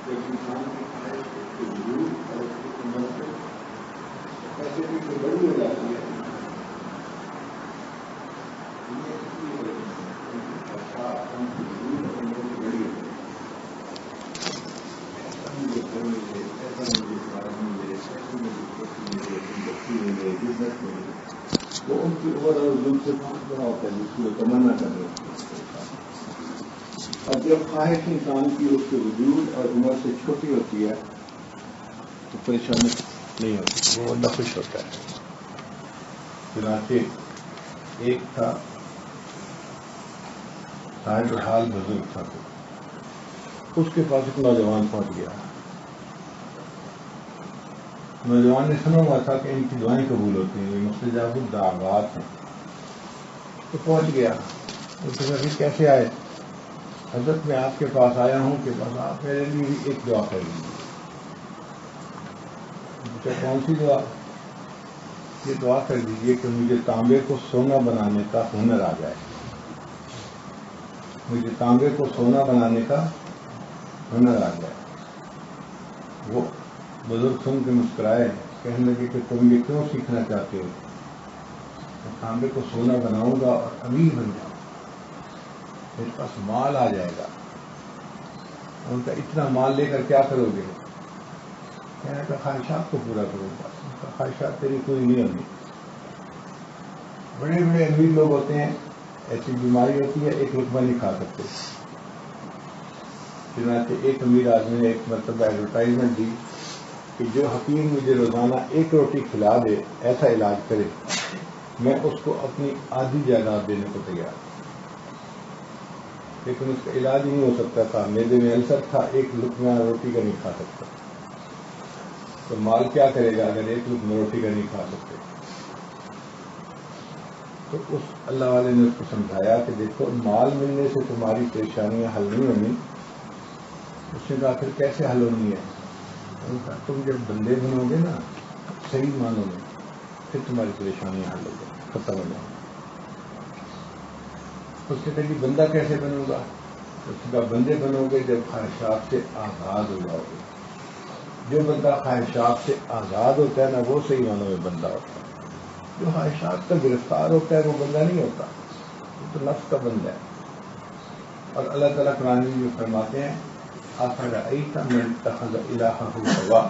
جب انسان کی خواہش اس کے وجود اور اس کی عمر سے کیسے بھی بڑی ہو جاتی ہے وہ ان کی عمر اور وجود سے 5 گنا ہوتا ہے جس کی وہ تمنا کر رہے ہوتے ہیں. اور جب خواہش انسان کی اس کے وجود اور عمر سے چھوٹی ہوتی ہے تو پریشانی نہیں ہوتی, وہ اللہ خوش ہوتا ہے. چنانچہ ایک تھا صاحب حال بزرگ تھا, اس کے پاس ایک نوجوان پہنچ گیا. نوجوان نے سنا ہوا تھا کہ ان کی دعائیں قبول ہوتی ہیں, یہ مستجاب الدعوات ہیں. تو پہنچ گیا. اس نے کہا کیسے آئے؟ حضرت میں آپ کے پاس آیا ہوں کہ بس آپ میرے لیے بھی ایک دعا کر لیجیے. مجھے کون سی دعا؟ یہ دعا کر دیجیے کہ مجھے تانبے کو سونا بنانے کا ہنر آ جائے. مجھے تانبے کو سونا بنانے کا ہنر آ جائے. وہ بزرگ سن کے مسکرائے, کہنے لگے کہ تم یہ کیوں سیکھنا چاہتے ہو؟ میں تانبے کو سونا بناؤں گا اور امیر بن جاؤں گا, میرے پاس مال آ جائے گا. ان کا اتنا مال لے کر کیا کرو گے؟ کہنے کا خواہشات کو پورا کروں گا. ان کا خواہشات تیری کوئی نہیں ہوگی. بڑے بڑے امیر لوگ ہوتے ہیں, ایسی بیماری ہوتی ہے ایک لقمہ نہیں کھا سکتے. چنانچہ ایک امیر آدمی نے ایک مرتبہ ایڈورٹائزمنٹ دی کہ جو حکیم مجھے روزانہ 1 روٹی کھلا دے, ایسا علاج کرے, میں اس کو اپنی آدھی جائیداد دینے کو تیار. لیکن اس کا علاج نہیں ہو سکتا تھا, معدے میں السر تھا, 1 لقمہ روٹی کا نہیں کھا سکتا. تو مال کیا کرے گا اگر 1 لقمہ روٹی کا نہیں کھا سکتے؟ تو اس اللہ والے نے اس کو سمجھایا کہ دیکھو مال ملنے سے تمہاری پریشانیاں حل نہیں ہونی. اس نے کہا پھر کیسے حل ہونی ہے؟ تم جب بندے بنو گے نا صحیح معنوں میں, پھر تمہاری پریشانیاں حل ہو جائیں, ختم ہو جائیں. اس نے کہا کہ بندہ کیسے بنوں گا؟ اس نے کہا بندے بنو گے جب خواہشات سے آزاد ہو جاؤ گے. جو بندہ خواہشات سے آزاد ہوتا ہے نا وہ صحیح معنوں میں بندہ ہوتا ہے. جو خواہشات کا گرفتار ہوتا ہے وہ بندہ نہیں ہوتا, وہ تو نفس کا بندہ ہے. اور اللہ تعالیٰ قرآن میں فرماتے ہیں أَفَرَأَيْتَ مَنِ اتَّخَذَ إِلَٰهَهُ هَوَاهُ,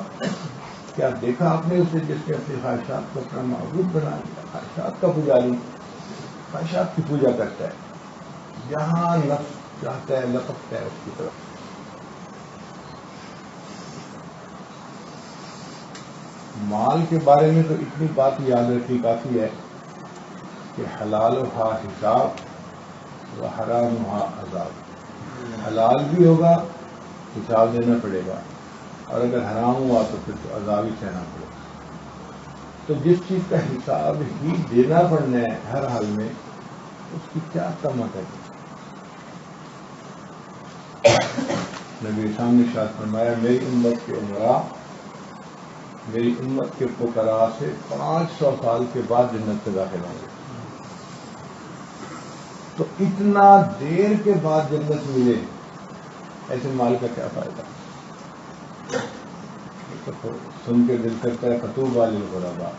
کیا دیکھا آپ نے اسے جس نے اپنی خواہشات کو اپنا معبود بنا لیا, خواہشات کا پجاری, خواہشات کی پوجا کرتا ہے, جہاں نفس چاہتا ہے لپکتا ہے اس کی طرف. مال کے بارے میں تو اتنی بات یاد رکھنی کافی ہے کہ حلالها حساب و حرامها عذاب. حلال بھی ہوگا حساب دینا پڑے گا, اور اگر حرام ہوا تو پھر تو عذاب ہی سہنا پڑے گا. تو جس چیز کا حساب ہی دینا پڑنا ہے ہر حال میں, اس کی کیا تمت ہے؟ نبی اسلام نے ارشاد فرمایا میری امت کے عمراء میری امت کے فقراء سے 500 سال کے بعد جنت میں داخل ہوں گے. تو اتنا دیر کے بعد جنت ملے, ایسے مال کا کیا فائدہ؟ سن کے دل کرتا ہے فطوبی للغرباء,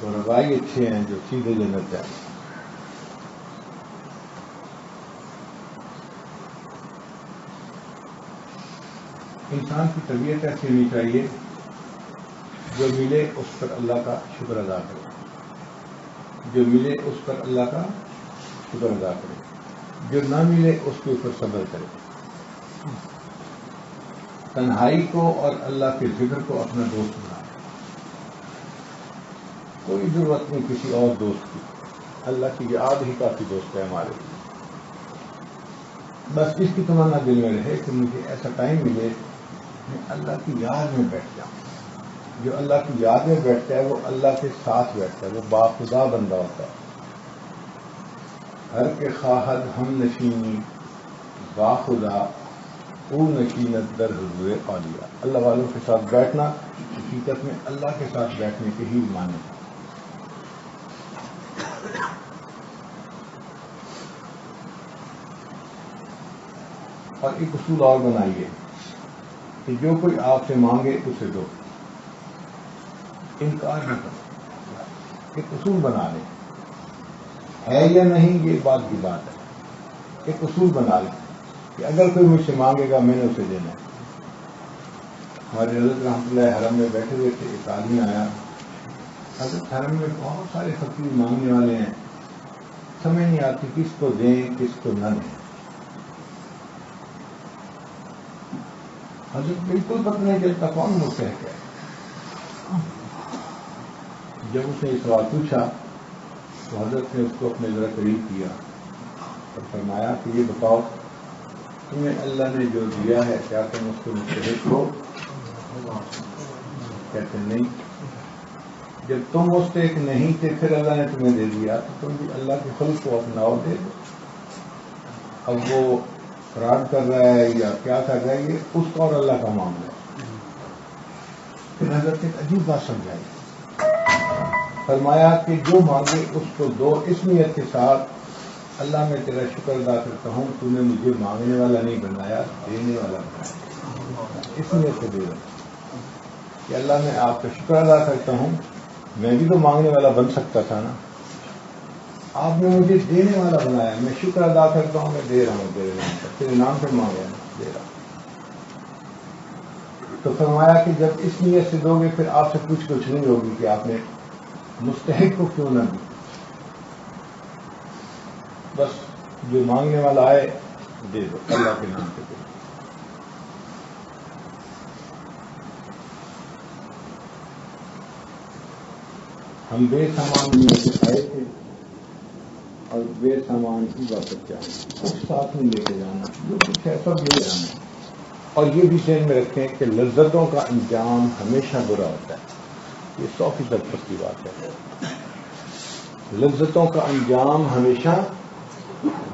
غرباء ہی اچھے ہیں جو سیدھے جنت جائیں. انسان کی طبیعت ایسی ہونی چاہیے جو ملے اس پر اللہ کا شکر ادا کرے, جو ملے اس پر اللہ کا شکر ادا کرے, جو نہ ملے اس کے اوپر صبر کرے. تنہائی کو اور اللہ کے ذکر کو اپنا دوست بنا. کوئی ضرورت نہیں کسی اور دوست کی, اللہ کی یاد ہی کافی دوست ہے ہمارے لیے. بس اس کی تمنا دل میں رہے کہ مجھے ایسا ٹائم ملے میں اللہ کی یاد میں بیٹھ جاؤں. جو اللہ کی یاد میں بیٹھتا ہے وہ اللہ کے ساتھ بیٹھتا ہے, وہ باخدا بندہ ہوتا ہے. ہر کے خواہد ہم نشینی باخدا او نشینت در حضور اولیاء. اللہ والوں کے ساتھ بیٹھنا حقیقت میں اللہ کے ساتھ بیٹھنے کے ہی معنی ہے. اور ایک اصول اور بنائیے کہ جو کوئی آپ سے مانگے اسے دو، انکار نہ کرو، ایک اصول بنا لیں، ہے یا نہیں یہ بات کی بات ہے، ایک اصول بنا لیں کہ اگر کوئی مجھ سے مانگے گا میں نے اسے دینا ہے۔ ہمارے حضرت رحمۃ اللہ حرم میں بیٹھے ہوئے تھے، ایک آدمی آیا، حضرت حرم میں بہت سارے فقیر مانگنے والے ہیں، سمجھ نہیں آتی کس کو دیں کس کو نہ دیں۔ حضرت بالکل پتہ نہیں چلتا کون مستحق ہے۔ جب اس نے یہ سوال پوچھا تو حضرت نے اس کو اپنے ذرا قریب کیا اور فرمایا کہ یہ بتاؤ تمہیں اللہ نے جو دیا ہے کیا تم اس کو مستحق ہو؟ کہتے نہیں۔ جب تم مستحق نہیں تھے پھر اللہ نے تمہیں دے دیا تو تم بھی اللہ کے خلق کو اپناؤ، دے دو۔ اب وہ فراڈ کر رہا ہے یا کیا کر رہا ہے یہ اس کا اور اللہ کا معاملہ ہے۔ پھر حضرت نے ایک عجیب بات سمجھائی، فرمایا کہ جو مانگے اس کو دو، اس نیت کے ساتھ اللہ میں تیرا شکر ادا کرتا ہوں تو نے مجھے مانگنے والا نہیں بنایا، دینے والا بنایا، اس نیت سے دے رہا کہ اللہ میں آپ کا شکر ادا کرتا ہوں، میں بھی تو مانگنے والا بن سکتا تھا نا، آپ نے مجھے دینے والا بنایا، میں شکر ادا کرتا ہوں، میں دے رہا ہوں تیرے نام پہ مانگا دے رہا ہوں۔ تو فرمایا کہ جب اس نیت سے دو گے پھر آپ سے کچھ نہیں ہوگی کہ آپ نے مستحق کو کیوں نہ دی، بس جو مانگنے والا آئے دے دو، اللہ کے نام پہ دے دو۔ ہم بے سامان دنیا سے آئے تھے اور بے سامان کی واپس جانا، کچھ ساتھ میں لے کے جانا، جو کچھ ہے سب لے جانا، اور یہ بھی ذہن میں رکھیں کہ لذتوں کا انجام ہمیشہ برا ہوتا ہے، یہ 100% پکی بات ہے، لذتوں کا انجام ہمیشہ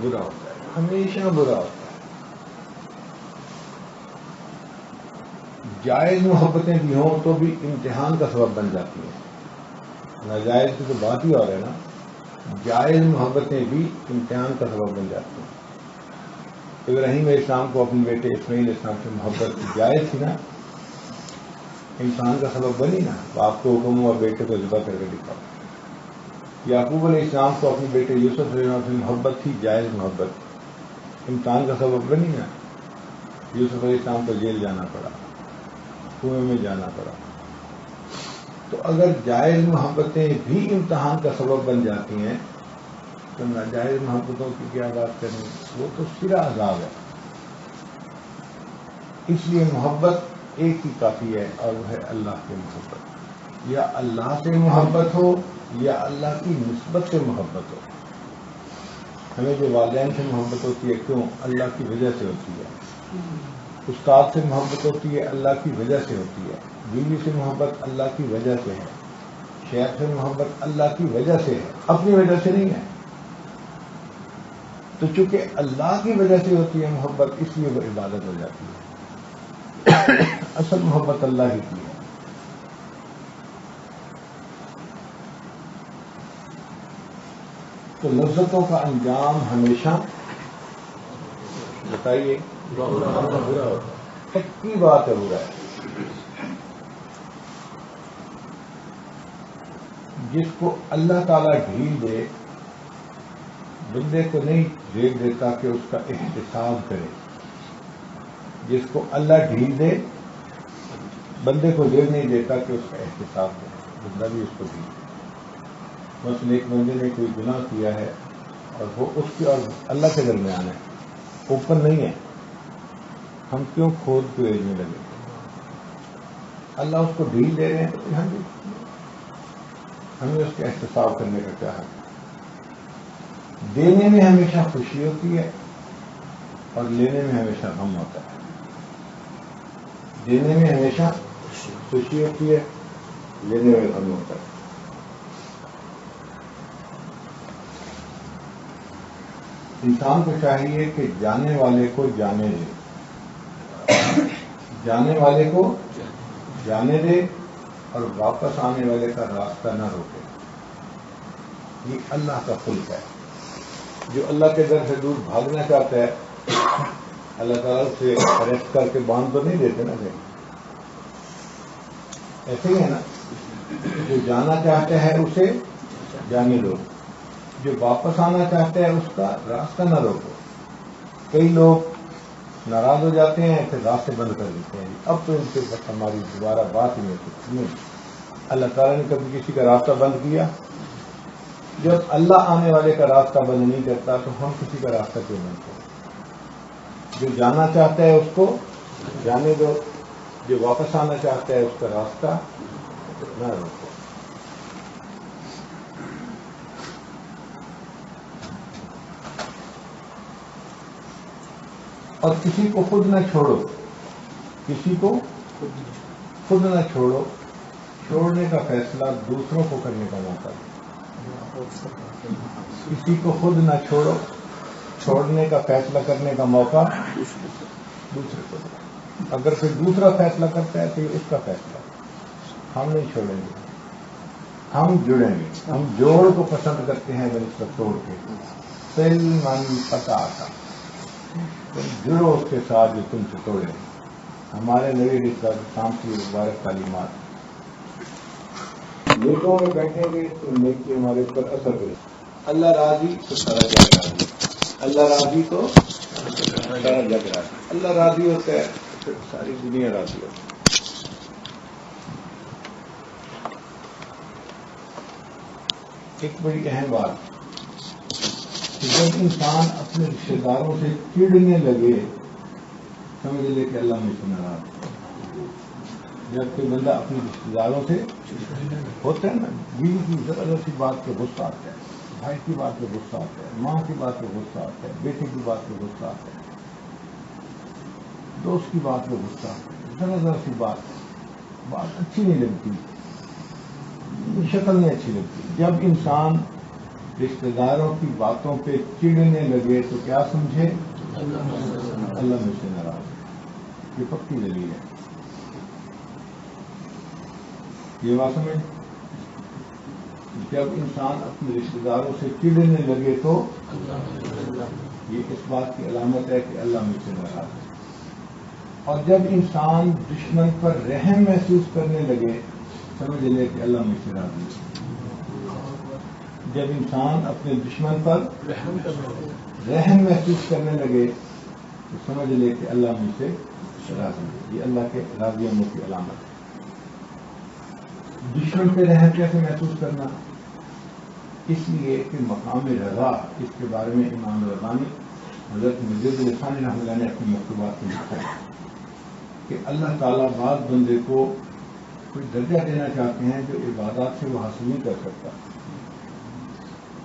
برا ہوتا ہے، ہمیشہ برا ہوتا ہے۔ جائز محبتیں بھی ہوں تو بھی امتحان کا سبب بن جاتی ہیں، ناجائز کی تو بات ہی اور ہے نا، جائز محبتیں بھی امتحان کا سبب بن جاتی ہیں۔ ابراہیم علیہ السلام کو اپنے بیٹے اسماعیل علیہ السلام سے محبت جائز تھی نا، امتحان کا سبب بنی نا، باپ کو حکم ہوا بیٹے کو ذبح کر کے دکھاؤ۔ یعقوب علیہ السلام کو اپنے بیٹے یوسف علیہ السلام سے محبت تھی، جائز محبت، امتحان کا سبب بنی نا، یوسف علیہ السلام کو جیل جانا پڑا، کنویں میں جانا پڑا۔ تو اگر جائز محبتیں بھی امتحان کا سبب بن جاتی ہیں تو ناجائز محبتوں کی کیا بات کریں، وہ تو سرا عذاب ہے۔ اس لیے محبت ایک ہی کافی ہے اور وہ ہے اللہ کی محبت، یا اللہ سے محبت ہو یا اللہ کی نسبت سے محبت ہو۔ ہمیں جو والدین سے محبت ہوتی ہے کیوں؟ اللہ کی وجہ سے ہوتی ہے، استاد سے محبت ہوتی ہے اللہ کی وجہ سے ہوتی ہے، بیوی سے محبت اللہ کی وجہ سے ہے، شیخ سے محبت اللہ کی وجہ سے ہے، اپنی وجہ سے نہیں ہے۔ تو چونکہ اللہ کی وجہ سے ہوتی ہے محبت اس لیے وہ عبادت ہو جاتی ہے، اصل محبت اللہ ہی کی ہے۔ تو لذتوں کا انجام ہمیشہ بتائیے برا ہوتا ہے، پکی بات ہے برا ہے۔ جس کو اللہ تعالیٰ ڈھیل دے بندے کو نہیں ڈھیل دیتا کہ اس کا احتساب کرے، جس کو اللہ ڈھیل دے بندے کو ڈھیل نہیں دیتا کہ اس کا احتساب کرے، بندہ بھی اس کو ڈھیل دے۔ مثلا ایک بندے نے کوئی گناہ کیا ہے اور وہ اس کے اور اللہ کے درمیان ہے، اوپن نہیں ہے، ہم کیوں کھود کو ایجنے لگے؟ اللہ اس کو ڈھیل دے رہے ہیں تو ہمیں اس کے احتساب کرنے کا کیا حق ہے؟ دینے میں ہمیشہ خوشی ہوتی ہے اور لینے میں ہمیشہ غم ہوتا ہے، دینے میں ہمیشہ خوشی ہوتی ہے، لینے میں غم ہوتا ہے۔ انسان کو چاہیے کہ جانے والے کو جانے دے، جانے والے کو جانے دے اور واپس آنے والے کا راستہ نہ روکے۔ یہ اللہ کا خلق ہے۔ جو اللہ کے در سے دور بھاگنا چاہتا ہے اللہ تعالیٰ اسے اریسٹ کر کے باندھ تو نہیں دیتے نا کہیں. ایسے ہی ہے نا, جو جانا چاہتا ہے اسے جانے دو, جو واپس آنا چاہتا ہے اس کا راستہ نہ روکو. کئی لوگ ناراض ہو جاتے ہیں پھر راستے بند کر دیتے ہیں, اب تو ان کے بس ہماری دوبارہ بات ہی نہیں سکتی. نہیں, اللہ تعالیٰ نے کبھی کسی کا راستہ بند کیا؟ جب اللہ آنے والے کا راستہ بند نہیں کرتا تو ہم کسی کا راستہ کیوں بند کریں؟ جو جانا چاہتا ہے اس کو جانے دو, جو واپس آنا چاہتا ہے اس کا راستہ نہ روکو. اور کسی کو خود نہ چھوڑو, کسی کو خود نہ چھوڑو. چھوڑنے کا فیصلہ دوسروں کو کرنے کا موقع ہے. کسی کو خود نہ چھوڑو, چھوڑنے کا فیصلہ کرنے کا موقع دوسرے کو. اگر کوئی دوسرا فیصلہ کرتا ہے تو یہ اس کا فیصلہ. ہم نہیں چھوڑیں گے, ہم جڑیں گے. ہم جوڑ کو پسند کرتے ہیں بنسبت توڑ کے. سل من پتہ آتا, تم جڑو اس کے ساتھ جو تم سے توڑے. ہمارے نبی علیہ السلام کی مبارک تعلیمات. نیکوں میں بیٹھیں گے تو نیکی ہمارے اوپر اثر کرے. اللہ راضی تو سارا جگ راضی, اللہ راضی تو سارا جگ راضی. اللہ راضی ہوتا ہے پھر ساری دنیا راضی ہوتی ہے. ایک بڑی اہم بات, جب انسان اپنے رشتے داروں سے چڑنے لگے سمجھ لے کہ اللہ مجھ سے ناراض. جب کوئی بندہ اپنے رشتے داروں سے ہوتا ہے نا, بیوی کی ذرا سی بات پہ غصہ آتا ہے, بھائی کی بات پہ غصہ آتا ہے, ماں کی بات پہ غصہ آتا ہے, بیٹے کی بات پہ غصہ آتا ہے, دوست کی بات پہ غصہ آتا ہے, ذرا سی بات اچھی نہیں لگتی, شکل نہیں اچھی لگتی. جب انسان رشتے داروں کی باتوں پہ چڑنے لگے تو کیا سمجھے؟ اللہ مجھ سے ناراض ہے. یہ پکی دلیل ہے. یہ بات سمجھ, جب انسان اپنے رشتے داروں سے چڑنے لگے تو یہ اس بات کی علامت ہے کہ اللہ مجھ سے ناراض ہے. اور جب انسان دشمن پر رحم محسوس کرنے لگے سمجھ لے کہ اللہ مجھ سے راضی ہے. جب انسان اپنے دشمن پر رحم محسوس کرنے لگے تو سمجھ لے کہ اللہ مجھ سے راضی ہے. یہ اللہ کے راضی ہونے کی علامت ہے. دشمن پہ رحم کیسے محسوس کرنا؟ اس لیے کہ مقام رضا, اس کے بارے میں امام ربانی حضرت مجد الثانی رحمۃ اللہ نے اپنی مکتوبات میں لکھا ہے کہ اللہ تعالیٰ بعض بندے کو کوئی درجہ دینا چاہتے ہیں جو عبادات سے وہ حاصل نہیں کر سکتا,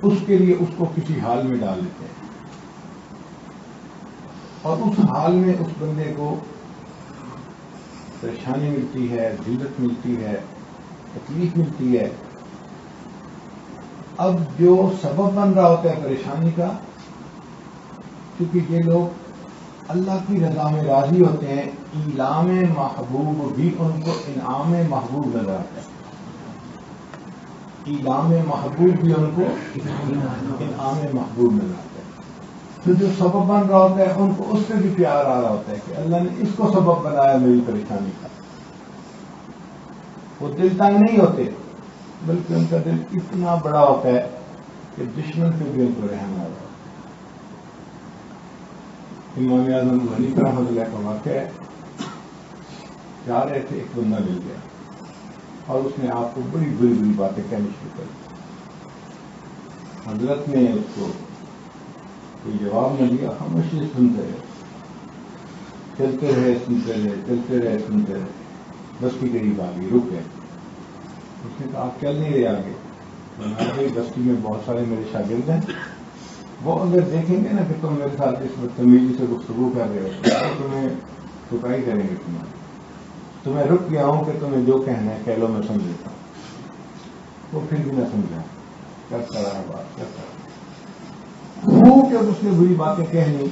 اس کے لیے اس کو کسی حال میں ڈال دیتے ہیں, اور اس حال میں اس بندے کو پریشانی ملتی ہے, ذلت ملتی ہے, تکلیف ملتی ہے. اب جو سبب بن رہا ہوتا ہے پریشانی کا, کیونکہ یہ لوگ اللہ کی رضا میں راضی ہوتے ہیں, ایلام محبوب بھی ان کو انعام محبوب نظر آتا ہے. ایلام محبوب بھی ان کو انعام محبوب نظر آتا ہے. تو جو سبب بن رہا ہوتا ہے ان کو اس سے بھی پیار آ رہا ہوتا ہے کہ اللہ نے اس کو سبب بنایا میری پریشانی کا. وہ دل تنگ نہیں ہوتے, بلکہ ان کا دل اتنا بڑا ہوتا ہے کہ دشمن پہ بھی ان کو رحم آ رہا ہے. امام اعظم حنیفہ رحمۃ اللہ کا واقعہ ہے, جا رہے تھے, ایک بندہ مل گیا اور اس نے آپ کو بڑی بری بری باتیں کہنی شروع کر دی. حضرت نے اس کو کوئی جواب نہ دیا, خاموشی سے سنتے رہے, چلتے رہے سنتے رہے, چلتے رہے سنتے رہے, بستی قریب آ گئی, رک گئے. اس نے کہا آپ چل نہیں رہے آگے؟ آگے بستی میں بہت سارے میرے شاگرد ہیں, وہ اگر دیکھیں گے نا کہ تم میرے ساتھ اس بدتمیزی سے گفتگو کر رہے ہو تو تمہیں ٹکائی کریں گے. تمہیں رک گیا ہوں کہ تمہیں جو کہنا ہے کہہ لو, میں سمجھ لیتا ہوں. وہ پھر بھی نہ سمجھا, کرتا رہا بات, کرتا رہا. خوب جب اس نے بری باتیں کہنی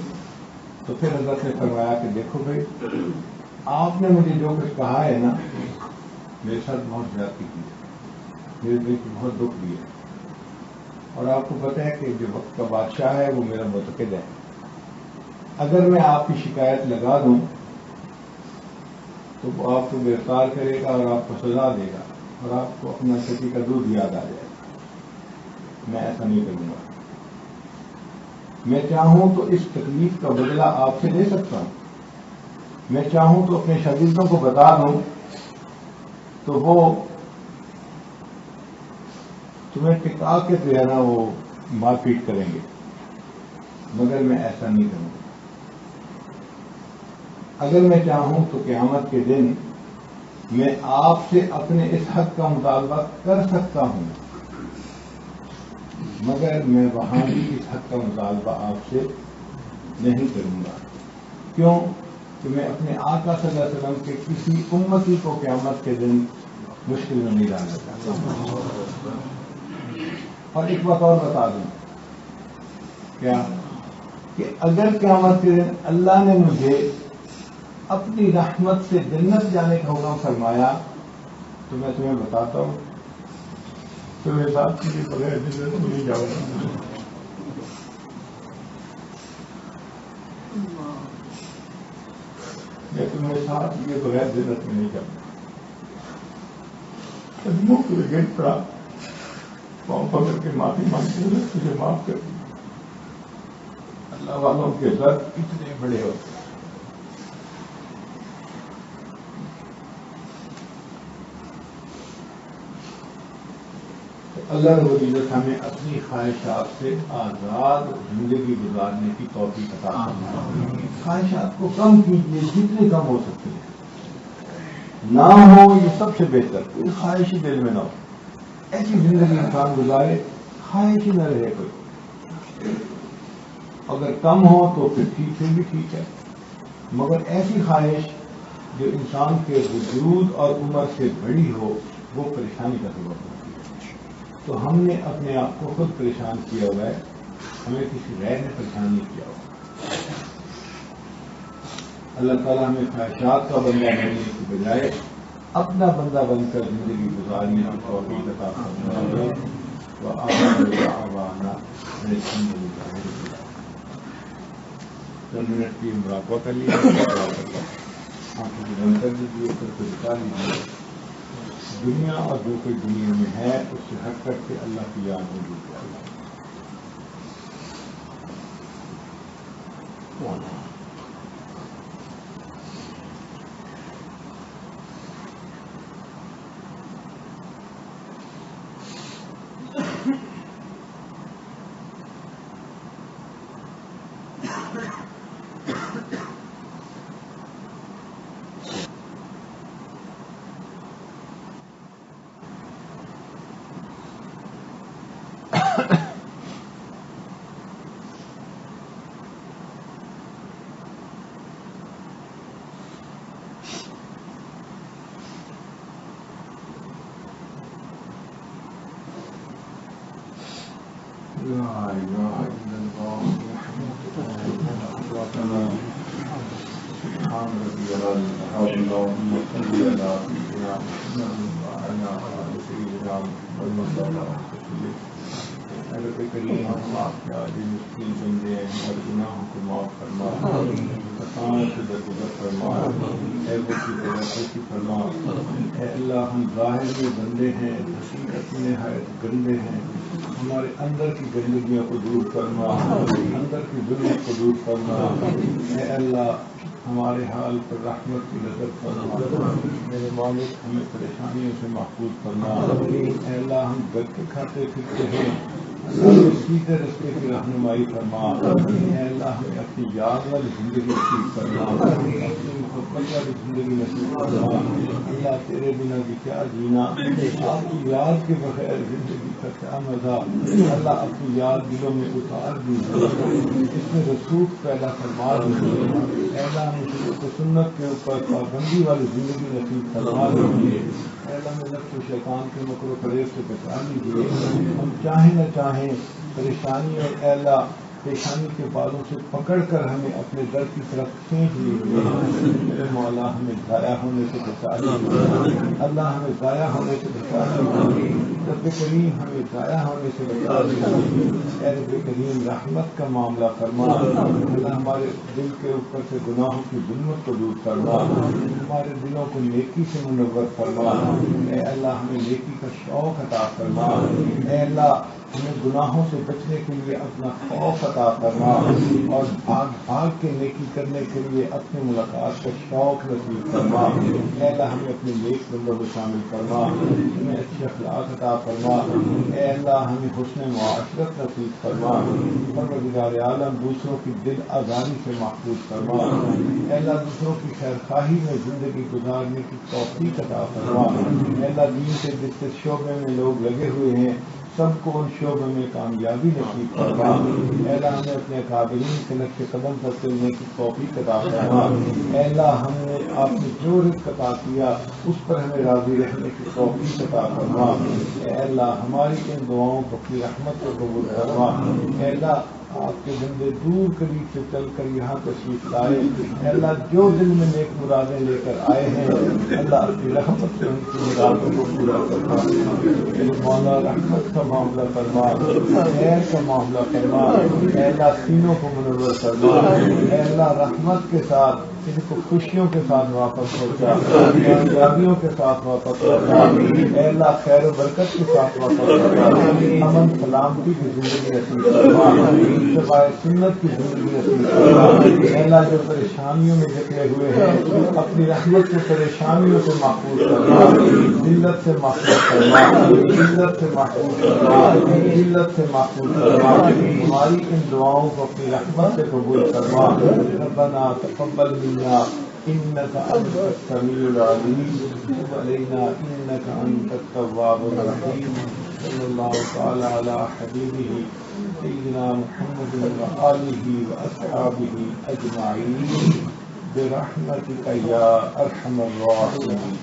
تو پھر حضرت نے فرمایا کہ دیکھو بھائی, آپ نے مجھے جو کچھ کہا ہے نا, میرے ساتھ بہت زیادتی کی ہے, میرے دل کو بہت دکھ دیا, اور آپ کو پتہ ہے کہ جو وقت کا بادشاہ ہے وہ میرا معتقد ہے, اگر میں آپ کی شکایت لگا دوں تو وہ آپ کو گرفتار کرے گا اور آپ کو سزا دے گا اور آپ کو اپنا سٹی کا دودھ یاد آ جائے گا. میں ایسا نہیں کروں گا. میں چاہوں تو اس تکلیف کا بدلہ آپ سے لے سکتا ہوں. میں چاہوں تو اپنے شاگردوں کو بتا دوں تو وہ تمہیں ٹکا کے جو ہے نا وہ مار پیٹ کریں گے، مگر میں ایسا نہیں کروں گا. اگر میں چاہوں تو قیامت کے دن میں آپ سے اپنے اس حق کا مطالبہ کر سکتا ہوں، مگر میں وہاں بھی اس حق کا مطالبہ آپ سے نہیں کروں گا. کیوں کہ میں اپنے آقا صلی اللہ علیہ وسلم کے کسی امتی کو قیامت کے دن مشکل میں نہیں ڈالنا چاہتا. اور ایک بات اور بتا دوں کیا کہ اگر قیامت کے دن اللہ نے مجھے اپنی رحمت سے جنت جانے کا حکم فرمایا تو میں تمہیں بتاتا ہوں تمہیں ساتھ کے بغیر جنت میں نہیں جاؤں گا. میں تمہیں ساتھ کے بغیر جنت میں نہیں جاؤں گا. قدموں کو گر پڑا، پاؤں پکڑ کے معافی مانگتے ہوئے تجھے معاف کر دیا. اللہ والوں کے در اتنے بڑے ہوتے ہیں. اللہ رب العزت ہمیں اپنی خواہشات سے آزاد زندگی گزارنے کی توفیق عطا فرمائے. خواہشات کو کم کیجیے جتنے کم ہو سکتے ہیں. نہ ہو یہ سب سے بہتر. کوئی خواہش ہی دل میں نہ ہو. ایسی زندگی انسان گزارے خواہش ہی نہ رہے کوئی. اگر کم ہو تو پھر بھی ٹھیک ہے، مگر ایسی خواہش جو انسان کے وجود اور عمر سے بڑی ہو وہ پریشانی کا سبب ہوتی ہے. تو ہم نے اپنے آپ کو خود پریشان کیا ہوا ہے، ہمیں کسی غیر نے پریشان نہیں کیا ہوا. اللہ تعالیٰ ہمیں خواہشات کا بندہ بننے کی بجائے اپنا بندہ بن کر زندگی گزارنے کی توفیق عطا فرمائے. دو منٹ کی مراقبہ کر لیجیے، آنکھوں کو بند کر دیجیے، پھر کو دکھا لیجیے. دنیا اور جو کوئی دنیا میں ہے اس سے ہٹ کر کے اللہ کی یاد میں ڈوب جائے. لا إله إلا الله سبحان ربي العظيم. اللهم صل على سيدنا محمد وعلى آل سيدنا محمد. حضرت کریم ہم آپ کے عاجز مسکین بندے ہیں، ہر گناہوں کو معاف فرما، خطاؤں سے درگزر فرما، عیبوں کی تجافی فرما. اے اللہ ہم ظاہر میں بندے ہیں، حقیقت میں نہایت گندے ہیں. ہمارے اندر کی گندگیوں کو دور فرما، اندر کی ظلم کو دور فرما. اے اللہ ہمارے حال پر رحمت کی نظر فرما. میرے مالک ہمیں پریشانیوں سے محفوظ فرما. اے اللہ ہم گھر کھاتے پھرتے ہیں، اللہ سیدھے رستے کی رہنمائی فرما. اے اللہ ہمیں اپنی یاد والی زندگی نصیب فرما، اپنی محبت والی زندگی نصیب فرما. اللہ تیرے بنا بھی کیا جینا، آپ کی یاد کے بغیر زندگی کا کیا مزہ. اللہ اپنی یاد دلوں میں اتار دیجیے، اس میں رسوخ پیدا فرما دیجیے. اے اللہ ہمیں سنت کے اوپر پابندی والی زندگی نصیب فرما دیجیے. اے اللہ ہمیں نفس و شیطان کے مکر و فریب سے بچا لیجیے. ہم چاہیں نہ چاہیں پریشانی اور اے اللہ پیشانی کے بالوں سے پکڑ کر ہمیں اپنے در کی طرف کھینچ لیجیے. میرے مولا ہمیں ضائع ہونے سے بچا لیجیے. اللہ ہمیں ضائع ہونے سے بچا لیجیے. رب کریم ہمیں ضائع ہونے سے بچا دے، اے رب کریم رحمت کا معاملہ فرما، اللہ ہمارے دل کے اوپر سے گناہوں کی ظلمت کو دور فرما، ہمارے دلوں کو نیکی سے منور فرما، اے اللہ ہمیں نیکی کا شوق عطا فرما، اے اللہ ہمیں گناہوں سے بچنے کے لیے اپنا خوف عطا فرما اور بھاگ بھاگ کے نیکی کرنے کے لیے اپنی ملاقات کا شوق نصیب فرما، اے اللہ ہمیں اپنے نیک بندوں کو شامل فرما، ہمیں اچھے اخلاق عطا فرما، اے اللہ ہمیں حسن معاشرت نصیب فرما، پروردگار عالم دوسروں کی دل آزاری سے محفوظ فرما، اے اللہ دوسروں کی خیر خواہی میں زندگی گزارنے کی توفیق عطا فرما، اے اللہ دین کے جس شعبے میں لوگ لگے ہوئے ہیں سب کو ان شعبوں میں کامیابی نصیب فرما، اے اللہ ہمیں اپنے قابلین کے نقش قدم پر چلنے کی توفیق عطا فرما، اے اللہ ہم نے آپ نے جو رزق عطا کیا اس پر ہمیں راضی رہنے کی توفیق عطا فرما، اے اللہ ہماری ان دعاؤں کو اپنی رحمت کو قبول فرما، اے اللہ آپ کے بندے دور قریب سے چل کر یہاں تشریف لائے، اے اللہ جو دل میں نیک مرادیں لے کر آئے ہیں اللہ اپنی رحمت سے ان کی مرادوں کو پورا فرما، اے مولا رحمت کا معاملہ فرما، خیر کا معاملہ فرما، اے اللہ سینوں کو منور فرما، اے اللہ رحمت کے ساتھ ان کو خوشیوں کے ساتھ واپس پہنچا، کامیابیوں کے ساتھ واپس پہنچا، اے اللہ خیر و برکت کے ساتھ واپس پہنچا، امن سلامتی کی زندگی نصیب فرما، اتباع سنت کی زندگی نصیب فرما، اے اللہ جو پریشانیوں میں جکڑے ہوئے ہیں اپنی رحمت سے پریشانیوں سے محفوظ فرما، ذلت سے محفوظ فرما، ذلت سے محفوظ فرما، ذلت سے محفوظ فرما، ہماری ان دعاؤں کو اپنی رحمت سے قبول فرما، ربنا تقبل منا انك انت السميع العليم وتب علينا انك انت التواب الرحيم، صلى الله تعالى على حبيبه سيدنا محمد وآله وأصحابه أجمعين برحمتك يا أرحم الراحمين.